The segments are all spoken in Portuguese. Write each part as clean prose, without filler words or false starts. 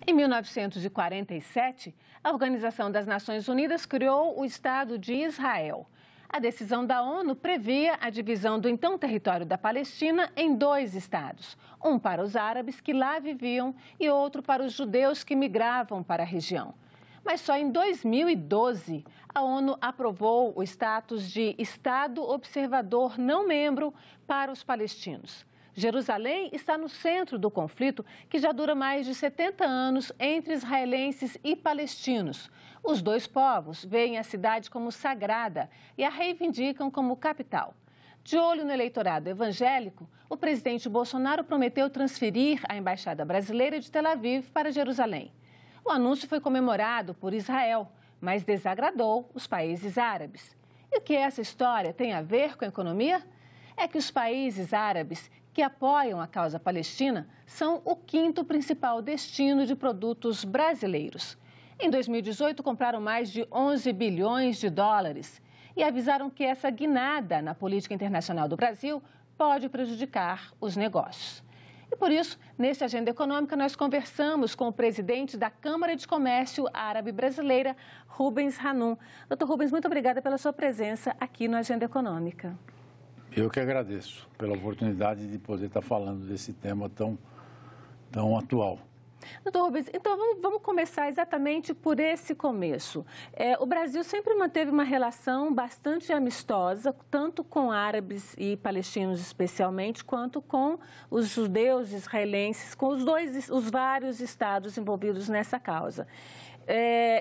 Em 1947, a Organização das Nações Unidas criou o Estado de Israel. A decisão da ONU previa a divisão do então território da Palestina em 2 estados, um para os árabes que lá viviam e outro para os judeus que migravam para a região. Mas só em 2012, a ONU aprovou o status de Estado observador não membro para os palestinos. Jerusalém está no centro do conflito, que já dura mais de 70 anos entre israelenses e palestinos. Os 2 povos veem a cidade como sagrada e a reivindicam como capital. De olho no eleitorado evangélico, o presidente Bolsonaro prometeu transferir a Embaixada Brasileira de Tel Aviv para Jerusalém. O anúncio foi comemorado por Israel, mas desagradou os países árabes. E o que essa história tem a ver com a economia? É que os países árabes que apoiam a causa palestina são o 5º principal destino de produtos brasileiros. Em 2018, compraram mais de 11 bilhões de dólares e avisaram que essa guinada na política internacional do Brasil pode prejudicar os negócios. E por isso, nesse Agenda Econômica, nós conversamos com o presidente da Câmara de Comércio Árabe Brasileira, Rubens Hanum. Doutor Rubens, muito obrigada pela sua presença aqui no Agenda Econômica. Eu que agradeço pela oportunidade de poder estar falando desse tema tão atual. Doutor Rubens, então vamos começar exatamente por esse começo. O Brasil sempre manteve uma relação bastante amistosa, tanto com árabes e palestinos especialmente, quanto com os judeus israelenses, com os vários estados envolvidos nessa causa.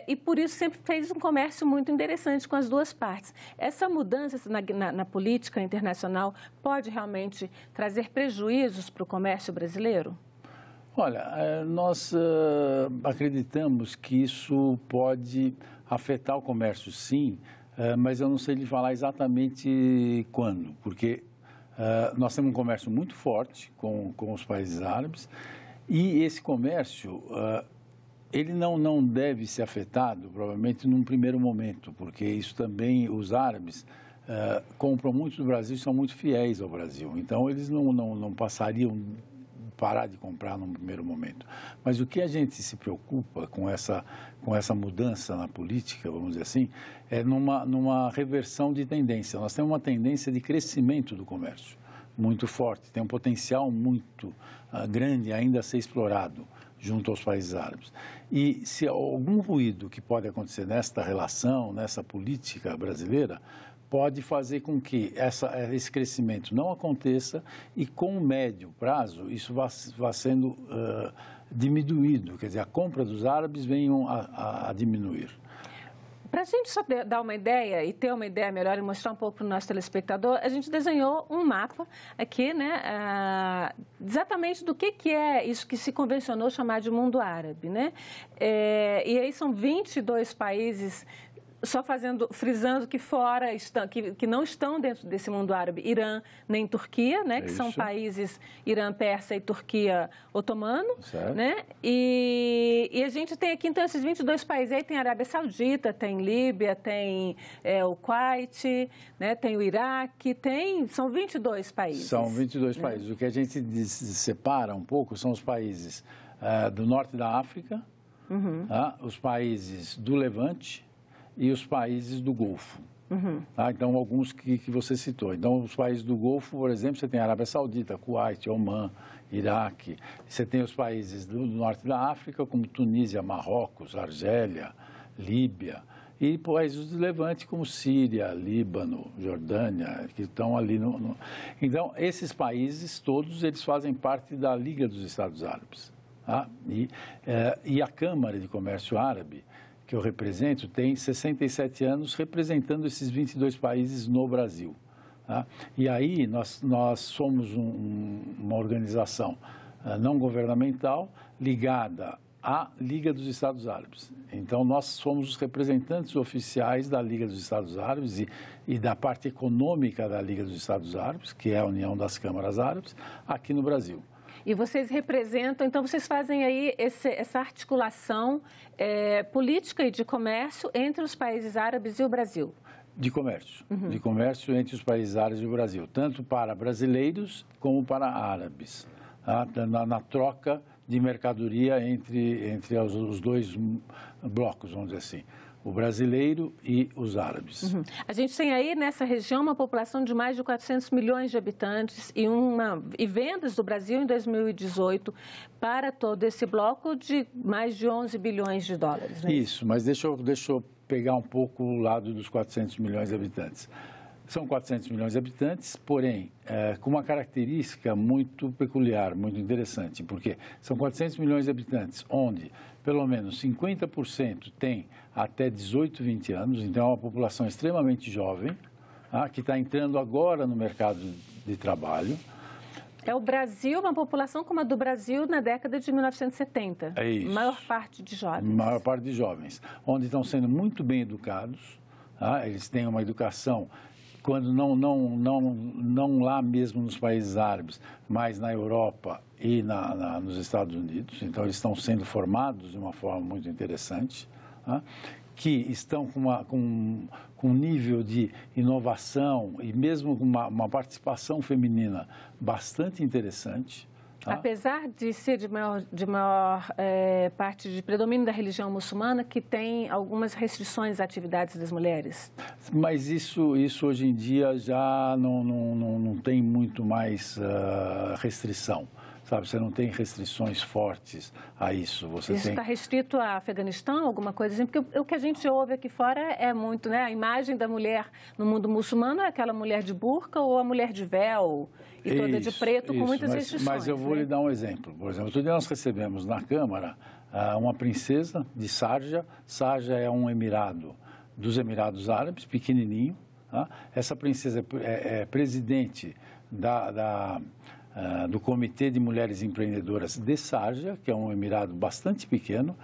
E por isso sempre fez um comércio muito interessante com as 2 partes. Essa mudança na política internacional pode realmente trazer prejuízos para o comércio brasileiro? Olha, nós acreditamos que isso pode afetar o comércio, sim, mas eu não sei lhe falar exatamente quando, porque nós temos um comércio muito forte com os países árabes e esse comércio ele não deve ser afetado, provavelmente, num primeiro momento, porque isso também, os árabes compram muito do Brasil e são muito fiéis ao Brasil, então eles não passariam parar de comprar num primeiro momento. Mas o que a gente se preocupa com essa mudança na política, vamos dizer assim, é numa reversão de tendência. Nós temos uma tendência de crescimento do comércio muito forte, tem um potencial muito grande ainda a ser explorado junto aos países árabes. E se algum ruído que pode acontecer nesta relação, nessa política brasileira, pode fazer com que esse crescimento não aconteça e, com o médio prazo, isso vá sendo diminuído. Quer dizer, a compra dos árabes venham a diminuir. Para a gente só dar uma ideia e ter uma ideia melhor e mostrar um pouco para o nosso telespectador, a gente desenhou um mapa aqui, né, exatamente do que é isso que se convencionou chamar de mundo árabe, né? E aí são 22 países. Só frisando que que não estão dentro desse mundo árabe, Irã nem Turquia, né, que são países, Irã, Pérsia e Turquia otomano, né, e a gente tem aqui, então, esses 22 países, aí tem a Arábia Saudita, tem Líbia, tem o Kuwait, né, tem o Iraque, são 22 países. São 22 países. O que a gente separa um pouco são os países do norte da África, os países do Levante, e os países do Golfo. Então, alguns que você citou. Então, os países do Golfo, por exemplo, você tem a Arábia Saudita, Kuwait, Omã, Iraque. Você tem os países do norte da África, como Tunísia, Marrocos, Argélia, Líbia. E países do Levante, como Síria, Líbano, Jordânia, que estão ali Então, esses países todos, eles fazem parte da Liga dos Estados Árabes. E a Câmara de Comércio Árabe, que eu represento, tem 67 anos representando esses 22 países no Brasil. E aí nós somos uma organização não governamental ligada à Liga dos Estados Árabes. Então, nós somos os representantes oficiais da Liga dos Estados Árabes e da parte econômica da Liga dos Estados Árabes, que é a União das Câmaras Árabes, aqui no Brasil. E vocês representam, então vocês fazem aí essa articulação política e de comércio entre os países árabes e o Brasil? De comércio, de comércio entre os países árabes e o Brasil, tanto para brasileiros como para árabes, na troca de mercadoria entre os dois blocos, vamos dizer assim, o brasileiro e os árabes. Uhum. A gente tem aí nessa região uma população de mais de 400 milhões de habitantes e vendas do Brasil em 2018 para todo esse bloco de mais de 11 bilhões de dólares. Né? Isso, mas deixa eu pegar um pouco o lado dos 400 milhões de habitantes. São 400 milhões de habitantes, porém, com uma característica muito peculiar, muito interessante, porque são 400 milhões de habitantes, onde pelo menos 50% tem até 18, 20 anos, então é uma população extremamente jovem, que está entrando agora no mercado de trabalho. É o Brasil, uma população como a do Brasil na década de 1970. É isso. Maior parte de jovens. Maior parte de jovens, onde estão sendo muito bem educados, eles têm uma educação, quando não lá mesmo nos países árabes, mas na Europa e nos Estados Unidos. Então, eles estão sendo formados de uma forma muito interessante, que estão com um nível de inovação e mesmo com uma participação feminina bastante interessante. Apesar de ser de maior parte de predomínio da religião muçulmana, que tem algumas restrições às atividades das mulheres. Mas isso hoje em dia já não tem muito mais restrição. Sabe, você não tem restrições fortes a isso. Isso está restrito ao Afeganistão, alguma coisa assim? Porque o que a gente ouve aqui fora é muito, né? A imagem da mulher no mundo muçulmano é aquela mulher de burca ou a mulher de véu e toda de preto, com muitas restrições. Mas eu vou lhe dar um exemplo. Por exemplo, outro dia nós recebemos na Câmara uma princesa de Sharjah. Sharjah é um emirado dos Emirados Árabes, pequenininho. Essa princesa é presidente do Comitê de Mulheres Empreendedoras de Sharjah, que é um emirado bastante pequeno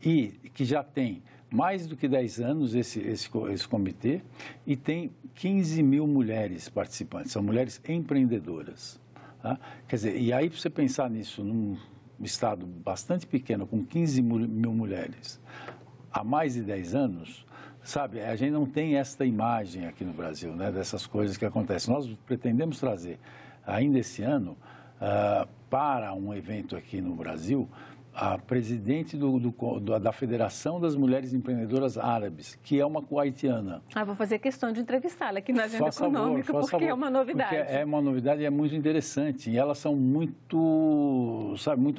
e que já tem mais do que 10 anos esse comitê e tem 15 mil mulheres participantes, são mulheres empreendedoras. Quer dizer, e aí para você pensar nisso, num estado bastante pequeno, com 15 mil mulheres, há mais de 10 anos, sabe, a gente não tem esta imagem aqui no Brasil, né, dessas coisas que acontecem. Nós pretendemos trazer ainda esse ano, para um evento aqui no Brasil, a presidente da Federação das Mulheres Empreendedoras Árabes, que é uma kuwaitiana. Vou fazer questão de entrevistá-la aqui na Agenda Econômica, porque é uma novidade. Porque é uma novidade e é muito interessante. E elas são muito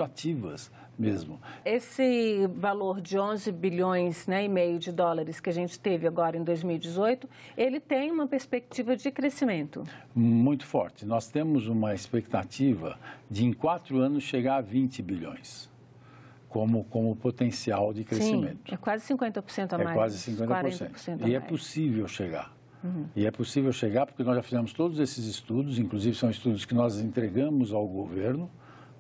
ativas mesmo. Esse valor de 11 bilhões, né, e meio de dólares que a gente teve agora em 2018, ele tem uma perspectiva de crescimento. Muito forte. Nós temos uma expectativa de, em 4 anos, chegar a 20 bilhões. Como potencial de crescimento. Sim, é quase 50% a mais. É quase 50%. E é possível chegar. E é possível chegar porque nós já fizemos todos esses estudos, inclusive são estudos que nós entregamos ao governo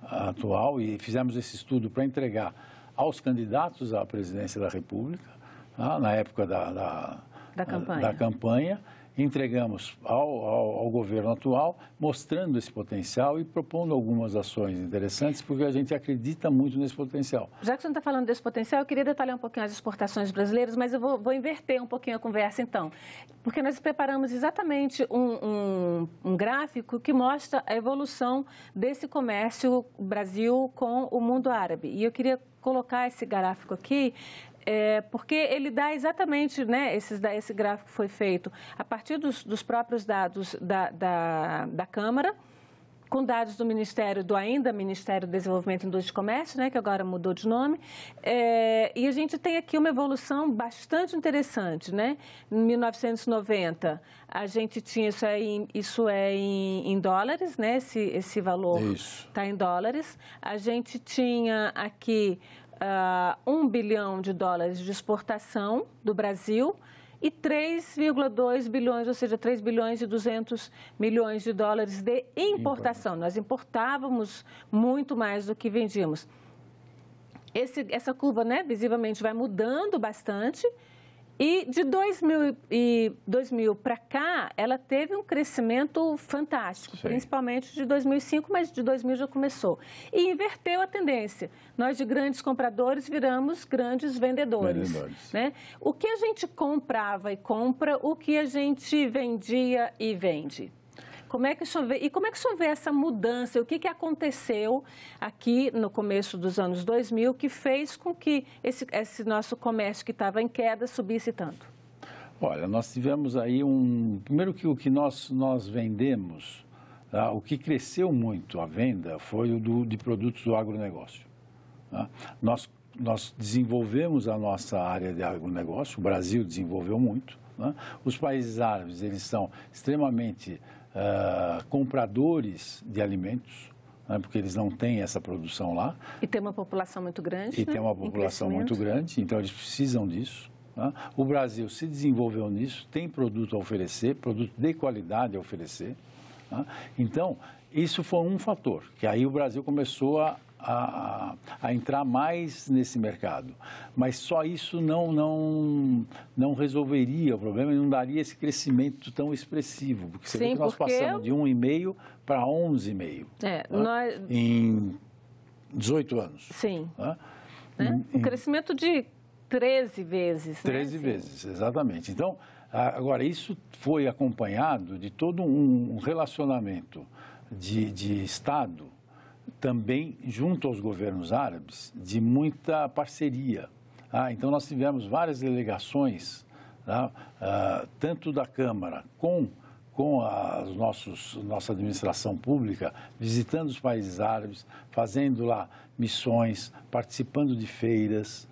atual e fizemos esse estudo para entregar aos candidatos à presidência da República, na época da campanha. Entregamos ao governo atual, mostrando esse potencial e propondo algumas ações interessantes, porque a gente acredita muito nesse potencial. Já que você não está falando desse potencial, eu queria detalhar um pouquinho as exportações brasileiras, mas eu vou inverter um pouquinho a conversa, então. Porque nós preparamos exatamente um gráfico que mostra a evolução desse comércio Brasil com o mundo árabe. E eu queria colocar esse gráfico aqui, porque ele dá exatamente, né, esse gráfico foi feito a partir dos próprios dados da Câmara, com dados do Ministério do Desenvolvimento, Indústria e Comércio, né, que agora mudou de nome, e a gente tem aqui uma evolução bastante interessante, né? Em 1990, a gente tinha isso em dólares, né? Esse valor está em dólares. A gente tinha aqui 1 bilhão de dólares de exportação do Brasil e 3,2 bilhões, ou seja, 3 bilhões e 200 milhões de dólares de importação. Nós importávamos muito mais do que vendíamos. Essa curva, né, visivelmente vai mudando bastante. E de 2000 para cá, ela teve um crescimento fantástico, principalmente de 2005, mas de 2000 já começou. E inverteu a tendência. Nós, de grandes compradores, viramos grandes vendedores. Né? O que a gente comprava e compra, o que a gente vendia e vende. Como é que o senhor vê, e como é que o senhor vê essa mudança? O que aconteceu aqui no começo dos anos 2000 que fez com que esse nosso comércio que estava em queda subisse tanto? Olha, nós tivemos aí primeiro que o que nós vendemos, tá? O que cresceu muito a venda foi de produtos do agronegócio. Tá? Nós desenvolvemos a nossa área de agronegócio, o Brasil desenvolveu muito. Né? Os países árabes, eles são extremamente compradores de alimentos, né? Porque eles não têm essa produção lá. E tem uma população muito grande, E né? tem uma população muito grande, então eles precisam disso. Né? O Brasil se desenvolveu nisso, tem produto a oferecer, produto de qualidade a oferecer. Né? Então, isso foi um fator, que aí o Brasil começou a entrar mais nesse mercado. Mas só isso não resolveria o problema e não daria esse crescimento tão expressivo. Porque você vê que nós passamos de 1,5 para 11,5 em 18 anos. Sim. Né? Um crescimento de 13 vezes. 13 vezes, exatamente. Então, agora, isso foi acompanhado de todo um relacionamento de Estado, também junto aos governos árabes, de muita parceria. Então, nós tivemos várias delegações, tanto da Câmara com a nossa administração pública, visitando os países árabes, fazendo lá missões, participando de feiras.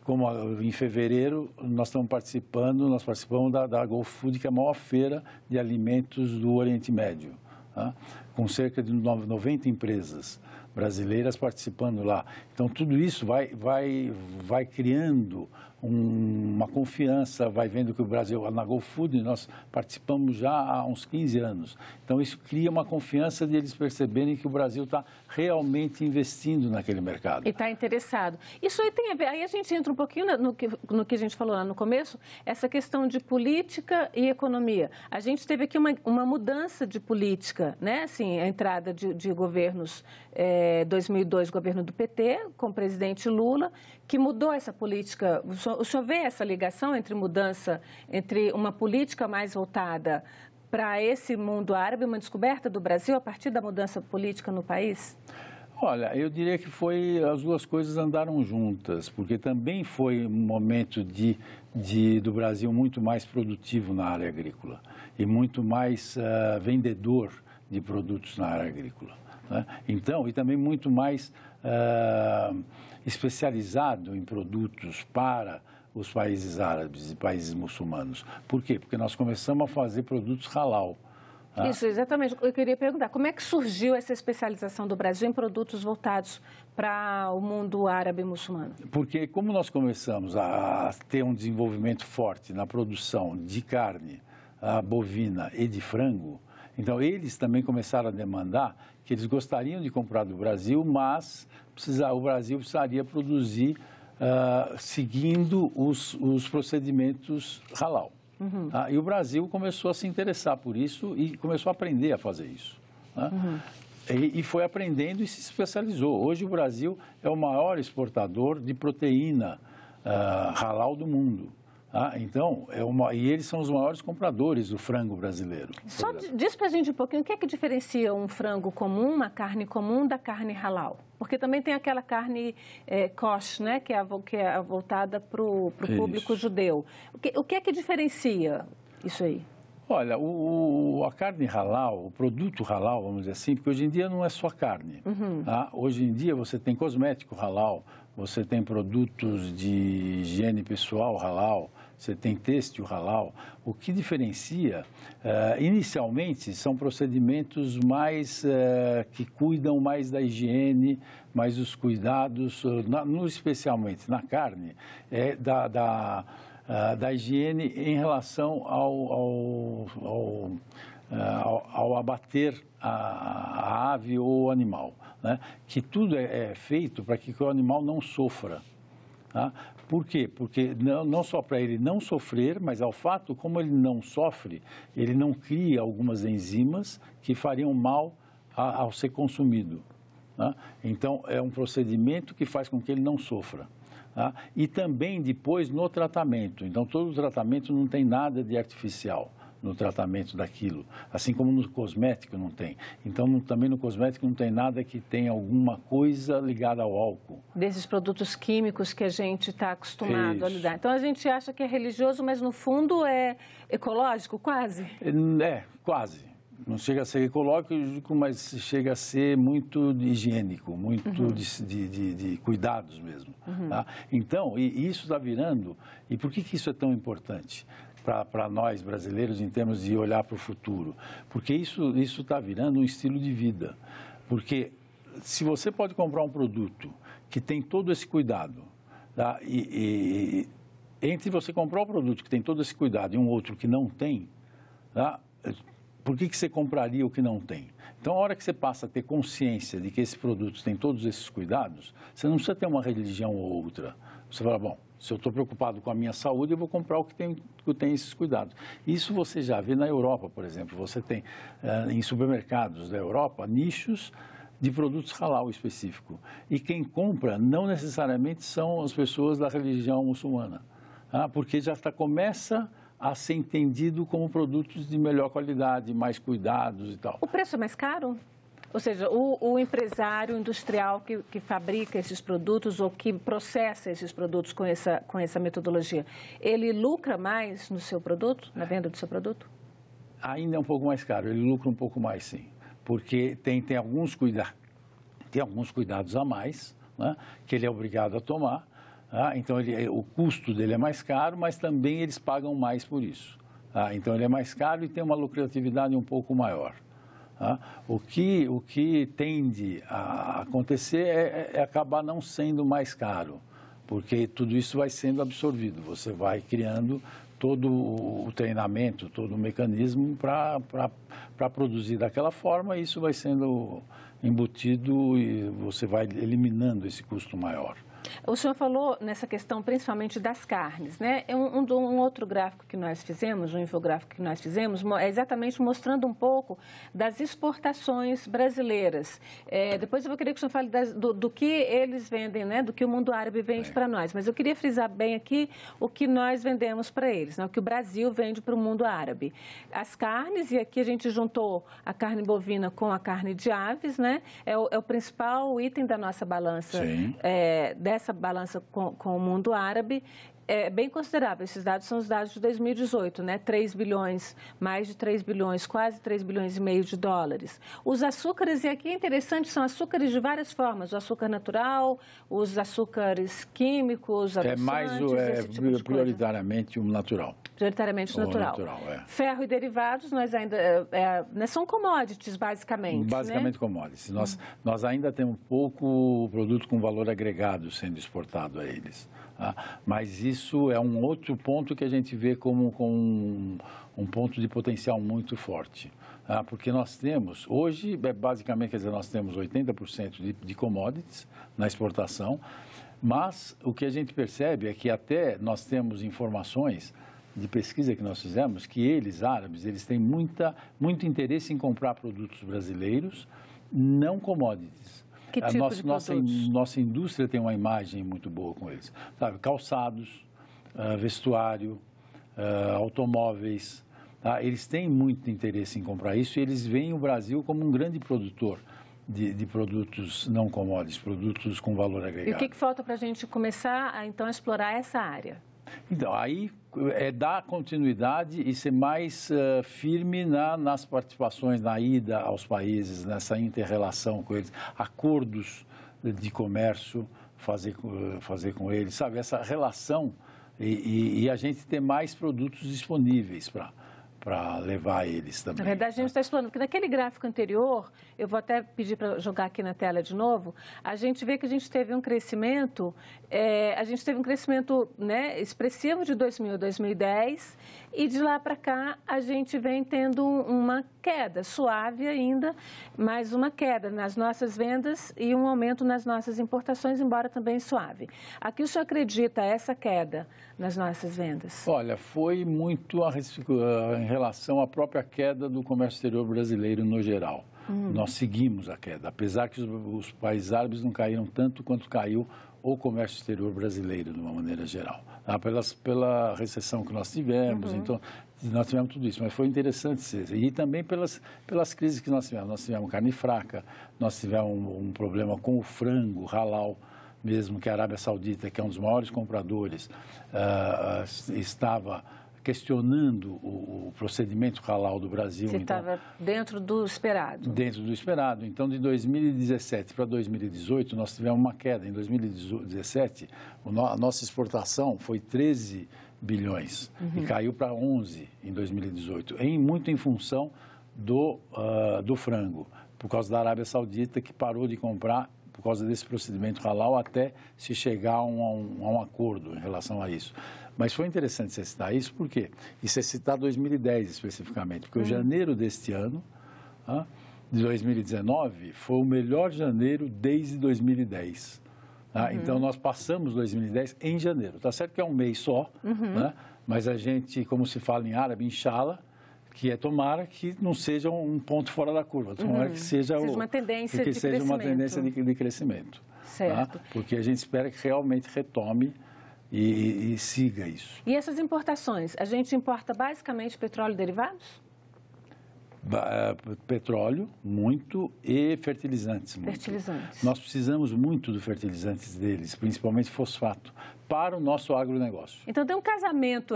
Como em fevereiro nós participamos da Gulf Food, que é a maior feira de alimentos do Oriente Médio, com cerca de 90 empresas brasileiras participando lá. Então, tudo isso vai criando uma confiança, vai vendo que o Brasil, na Gulf Food, nós participamos já há uns 15 anos. Então, isso cria uma confiança de eles perceberem que o Brasil está realmente investindo naquele mercado. E está interessado. Isso aí tem a ver, aí a gente entra um pouquinho no que a gente falou lá no começo, essa questão de política e economia. A gente teve aqui uma mudança de política, né? Assim, a entrada de governos, 2002, governo do PT, com o presidente Lula, que mudou essa política. O senhor vê essa ligação entre uma política mais voltada para esse mundo árabe, uma descoberta do Brasil a partir da mudança política no país? Olha, eu diria que as duas coisas andaram juntas, porque também foi um momento do Brasil muito mais produtivo na área agrícola e muito mais vendedor de produtos na área agrícola. Né? Então, e também muito mais especializado em produtos para os países árabes e países muçulmanos. Por quê? Porque nós começamos a fazer produtos halal. Isso, exatamente. Eu queria perguntar, como é que surgiu essa especialização do Brasil em produtos voltados para o mundo árabe e muçulmano? Porque como nós começamos a ter um desenvolvimento forte na produção de carne bovina e de frango, então eles também começaram a demandar que eles gostariam de comprar do Brasil, mas o Brasil precisaria produzir seguindo os procedimentos halal. Uhum. E o Brasil começou a se interessar por isso e começou a aprender a fazer isso. Uhum. E foi aprendendo e se especializou. Hoje o Brasil é o maior exportador de proteína halal do mundo. Então, e eles são os maiores compradores do frango brasileiro. Só diz pra gente um pouquinho, o que é que diferencia um frango comum, uma carne comum, da carne halal? Porque também tem aquela carne kosher, né, que é voltada para o público judeu. O que é que diferencia isso aí? Olha, a carne halal, o produto halal, vamos dizer assim, porque hoje em dia não é só carne. Uhum. Hoje em dia você tem cosmético halal, você tem produtos de higiene pessoal halal, você tem têxtil halal. O que diferencia, inicialmente, são procedimentos mais que cuidam mais da higiene, mais os cuidados, especialmente na carne, da higiene em relação ao abater a ave ou o animal, né? Que tudo é feito para que o animal não sofra. Por quê? Porque não só para ele não sofrer, mas ao fato, como ele não sofre, ele não cria algumas enzimas que fariam mal ao ser consumido. Então, é um procedimento que faz com que ele não sofra. E também depois no tratamento. Então, todo o tratamento não tem nada de artificial. no tratamento daquilo, assim como no cosmético não tem. Então, também no cosmético não tem nada que tenha alguma coisa ligada ao álcool. Desses produtos químicos que a gente está acostumado a lidar. Então, a gente acha que é religioso, mas no fundo é ecológico, quase? É, quase. Não chega a ser ecológico, mas chega a ser muito higiênico, muito de cuidados mesmo. Tá? Então, e isso está virando... E por que isso é tão importante para nós brasileiros em termos de olhar para o futuro? Porque isso está virando um estilo de vida. Porque se você pode comprar um produto que tem todo esse cuidado, tá? Entre você comprar um produto que tem todo esse cuidado e um outro que não tem, tá? Por que você compraria o que não tem? Então, a hora que você passa a ter consciência de que esse produto tem todos esses cuidados, você não precisa ter uma religião ou outra. Você fala, bom, se eu estou preocupado com a minha saúde, eu vou comprar o que tem esses cuidados. Isso você já vê na Europa, por exemplo. Você tem, em supermercados da Europa, nichos de produtos halal específico. E quem compra não necessariamente são as pessoas da religião muçulmana, tá? Porque já começa a ser entendido como produtos de melhor qualidade, mais cuidados e tal. O preço é mais caro? Ou seja, o empresário industrial que fabrica esses produtos ou que processa esses produtos com essa metodologia, ele lucra mais no seu produto, na venda do seu produto? Ainda é um pouco mais caro, ele lucra um pouco mais, sim. Porque tem alguns cuidados a mais, né, que ele é obrigado a tomar. Então, o custo dele é mais caro, mas também eles pagam mais por isso. Então, ele é mais caro e tem uma lucratividade um pouco maior. O que tende a acontecer é acabar não sendo mais caro, porque tudo isso vai sendo absorvido. Você vai criando todo o treinamento, todo o mecanismo para produzir daquela forma, e isso vai sendo embutido e você vai eliminando esse custo maior. O senhor falou nessa questão principalmente das carnes, né? Um outro gráfico que nós fizemos, um infográfico que nós fizemos, é exatamente mostrando um pouco das exportações brasileiras. Depois eu vou querer que o senhor fale do que eles vendem, né? Do que o mundo árabe vende para nós. Mas eu queria frisar bem aqui o que nós vendemos para eles, né? O que o Brasil vende para o mundo árabe. As carnes, e aqui a gente juntou a carne bovina com a carne de aves, né? É o principal item da nossa balança, dessa balança com o mundo árabe, é bem considerável. Esses dados são os dados de 2018, né? 3 bilhões, mais de 3 bilhões, quase 3 bilhões e meio de dólares. Os açúcares, e aqui é interessante, são açúcares de várias formas. O açúcar natural, os açúcares químicos, adoçantes, prioritariamente o natural. Prioritariamente o natural. Ferro e derivados, nós ainda são commodities, basicamente. Basicamente, né? Commodities. Nós ainda temos pouco produto com valor agregado sendo exportado a eles. Mas isso é um outro ponto que a gente vê como um ponto de potencial muito forte. Porque nós temos, hoje, basicamente, quer dizer, nós temos 80% de commodities na exportação, mas o que a gente percebe é que até nós temos informações de pesquisa que nós fizemos que eles, árabes, eles têm muito interesse em comprar produtos brasileiros, não commodities. Que tipo de produtos? Nossa indústria tem uma imagem muito boa com eles. Sabe, calçados, vestuário, automóveis. Tá? Eles têm muito interesse em comprar isso e eles veem o Brasil como um grande produtor de produtos não commodities, produtos com valor agregado. E o que falta para a gente começar então, a explorar essa área? Então, aí é dar continuidade e ser mais firme nas participações, na ida aos países, nessa inter-relação com eles, acordos de comércio, fazer com eles, sabe? Essa relação e a gente ter mais produtos disponíveis para levar a eles também. Na verdade, a gente está explorando, porque naquele gráfico anterior, eu vou até pedir para jogar aqui na tela de novo, a gente vê que a gente teve um crescimento, né, expressivo de 2000 a 2010, e de lá para cá a gente vem tendo uma queda, suave ainda, mas uma queda nas nossas vendas e um aumento nas nossas importações, embora também suave. Aqui o senhor acredita essa queda nas nossas vendas? Olha, foi muito em relação à própria queda do comércio exterior brasileiro no geral. Nós seguimos a queda, apesar que os países árabes não caíram tanto quanto caiu o comércio exterior brasileiro, de uma maneira geral. Pela recessão que nós tivemos, então nós tivemos tudo isso, mas foi interessante e também pelas crises que nós tivemos. Nós tivemos carne fraca, nós tivemos um problema com o frango halal, mesmo que a Arábia Saudita, que é um dos maiores compradores, estava questionando o procedimento halal do Brasil. Você estava dentro do esperado. Dentro do esperado. Então, de 2017 para 2018, nós tivemos uma queda. Em 2017, a nossa exportação foi 13 bilhões e caiu para 11 em 2018, muito em função do frango, por causa da Arábia Saudita, que parou de comprar por causa desse procedimento halal até se chegar a um acordo em relação a isso. Mas foi interessante você citar isso, por quê? E você citar 2010 especificamente, porque o janeiro deste ano, de 2019, foi o melhor janeiro desde 2010. Então, nós passamos 2010 em janeiro. Tá certo que é um mês só, né? Mas a gente, como se fala em árabe, inshallah, que é tomara que não seja um ponto fora da curva, tomara que seja uma tendência de crescimento. Uma tendência de crescimento. Certo. Tá? Porque a gente espera que realmente retome e siga isso. E essas importações, a gente importa basicamente petróleo e derivados? Petróleo, muito, e fertilizantes. Fertilizantes. Nós precisamos muito dos fertilizantes deles, principalmente fosfato, para o nosso agronegócio. Então tem um casamento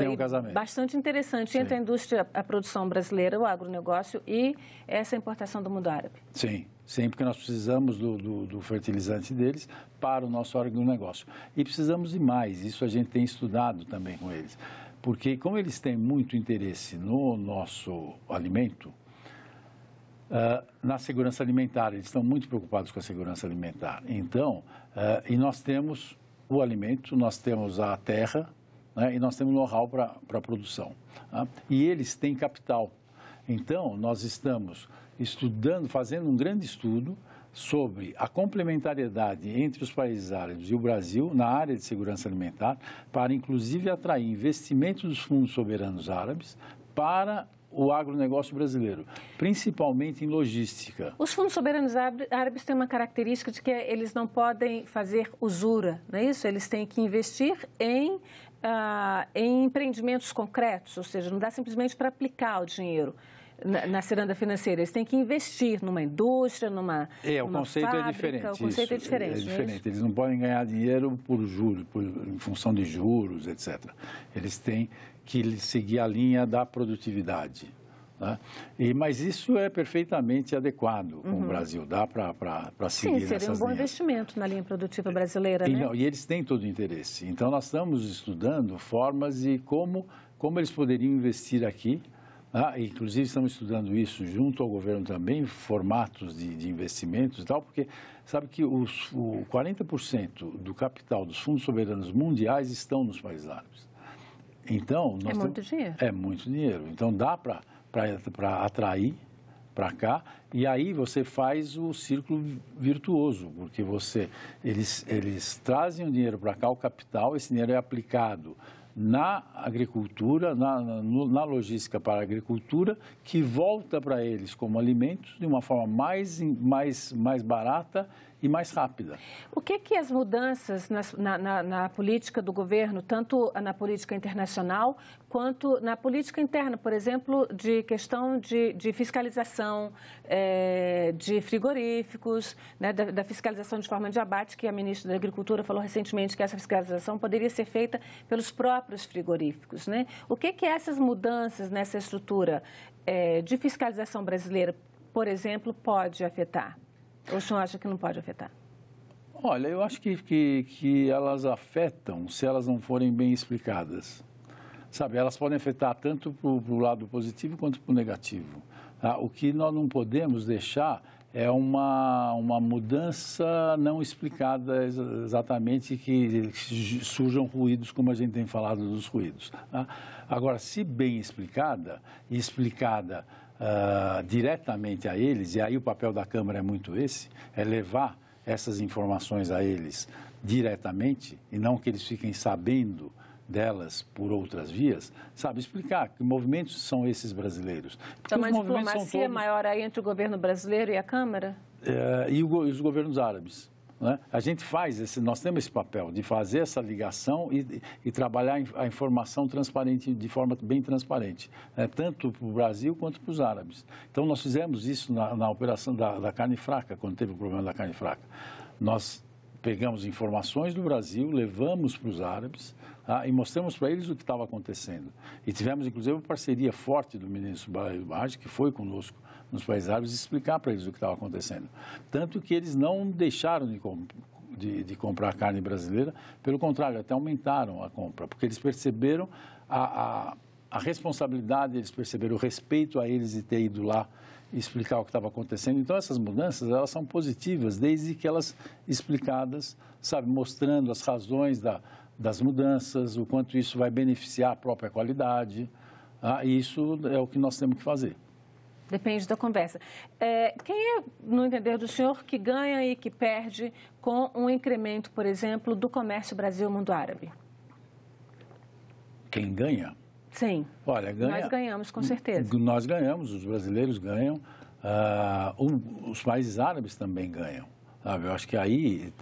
bastante interessante entre a indústria, a produção brasileira, o agronegócio e essa importação do mundo árabe. Sim, porque nós precisamos do fertilizante deles para o nosso agronegócio. E precisamos de mais, isso a gente tem estudado também com eles. Porque como eles têm muito interesse no nosso alimento, na segurança alimentar, eles estão muito preocupados com a segurança alimentar. Então, e nós temos o alimento, nós temos a terra, né, e nós temos know-how para a produção. Tá? E eles têm capital. Então, nós estamos estudando, fazendo um grande estudo sobre a complementariedade entre os países árabes e o Brasil na área de segurança alimentar, para inclusive atrair investimentos dos fundos soberanos árabes para o agronegócio brasileiro, principalmente em logística. Os fundos soberanos árabes têm uma característica de que eles não podem fazer usura, não é isso? Eles têm que investir em empreendimentos concretos, ou seja, não dá simplesmente para aplicar o dinheiro na ciranda financeira. Eles têm que investir numa indústria, numa o conceito fábrica. É diferente. O conceito é diferente. É diferente. Eles não podem ganhar dinheiro por juros, em função de juros, etc. Eles têm que seguir a linha da produtividade. Né? Mas isso é perfeitamente adequado com o Brasil, dá para seguir Sim, seria um bom investimento na linha produtiva brasileira, né? E eles têm todo o interesse. Então, nós estamos estudando formas e como eles poderiam investir aqui. Inclusive, estamos estudando isso junto ao governo também, formatos de investimentos e tal, porque sabe que o 40% do capital dos fundos soberanos mundiais estão nos países árabes. Então, muito dinheiro. É muito dinheiro. Então, dá para atrair para cá e aí você faz o círculo virtuoso, porque eles trazem o dinheiro para cá, o capital, esse dinheiro é aplicado na agricultura, na logística para a agricultura, que volta para eles como alimentos de uma forma mais barata e mais rápida. O que as mudanças na política do governo, tanto na política internacional quanto na política interna, por exemplo, de questão de fiscalização de frigoríficos, né, da fiscalização de forma de abate, que a ministra da Agricultura falou recentemente que essa fiscalização poderia ser feita pelos próprios frigoríficos, né? O que essas mudanças nessa estrutura de fiscalização brasileira, por exemplo, pode afetar? Ou o senhor acha que não pode afetar? Olha, eu acho que elas afetam se elas não forem bem explicadas. Sabe, elas podem afetar tanto para o lado positivo quanto para o negativo. Tá? O que nós não podemos deixar é uma mudança não explicada exatamente, que surjam ruídos, como a gente tem falado dos ruídos. Tá? Agora, se bem explicada e explicada diretamente a eles, e aí o papel da Câmara é muito esse, é levar essas informações a eles diretamente, e não que eles fiquem sabendo delas por outras vias, sabe, explicar que movimentos são esses brasileiros. Então, uma diplomacia maior aí entre o governo brasileiro e a Câmara? E os governos árabes. né? A gente nós temos esse papel de fazer essa ligação e trabalhar a informação transparente, de forma bem transparente, né? Tanto para o Brasil quanto para os árabes. Então, nós fizemos isso na operação da carne fraca, quando teve o problema da carne fraca. Nós pegamos informações do Brasil, levamos para os árabes, tá? E mostramos para eles o que estava acontecendo. E tivemos, inclusive, uma parceria forte do ministro Barge, que foi conosco nos países árabes, explicar para eles o que estava acontecendo. Tanto que eles não deixaram de comprar carne brasileira, pelo contrário, até aumentaram a compra, porque eles perceberam a responsabilidade, eles perceberam o respeito a eles de ter ido lá explicar o que estava acontecendo. Então, essas mudanças, elas são positivas, desde que elas explicadas, sabe, mostrando as razões das mudanças, o quanto isso vai beneficiar a própria qualidade, tá? E isso é o que nós temos que fazer. Depende da conversa. Quem é, no entender do senhor, que ganha e que perde com um incremento, por exemplo, do comércio Brasil-Mundo Árabe? Quem ganha? Sim. Olha, nós ganhamos, com certeza. Nós ganhamos, os brasileiros ganham, os países árabes também ganham. Sabe? Eu acho que aí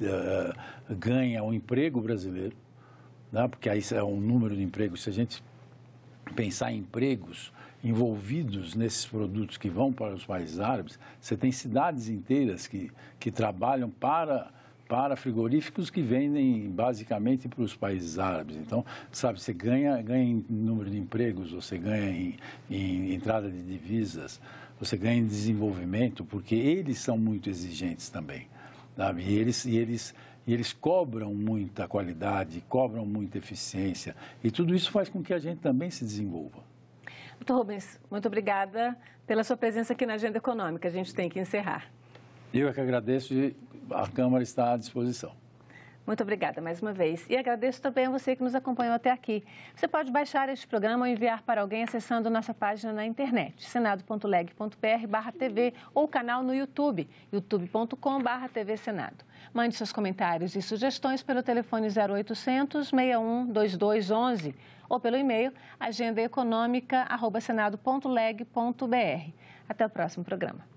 ganha o emprego brasileiro, né? Porque aí é um número de empregos. Se a gente pensar em empregos envolvidos nesses produtos que vão para os países árabes, você tem cidades inteiras que trabalham para frigoríficos que vendem basicamente para os países árabes. Então, sabe, você ganha em número de empregos, você ganha em entrada de divisas, você ganha em desenvolvimento, porque eles são muito exigentes também, sabe? E eles cobram muita qualidade, cobram muita eficiência, e tudo isso faz com que a gente também se desenvolva. Doutor Rubens, muito obrigada pela sua presença aqui na Agenda Econômica. A gente tem que encerrar. Eu é que agradeço e a Câmara está à disposição. Muito obrigada mais uma vez. E agradeço também a você que nos acompanhou até aqui. Você pode baixar este programa ou enviar para alguém acessando nossa página na internet, senado.leg.br/TV, ou o canal no YouTube, youtube.com/TV Senado. Mande seus comentários e sugestões pelo telefone 0800 61 2211 ou pelo e-mail agendaeconômica@senado.leg.br. Até o próximo programa.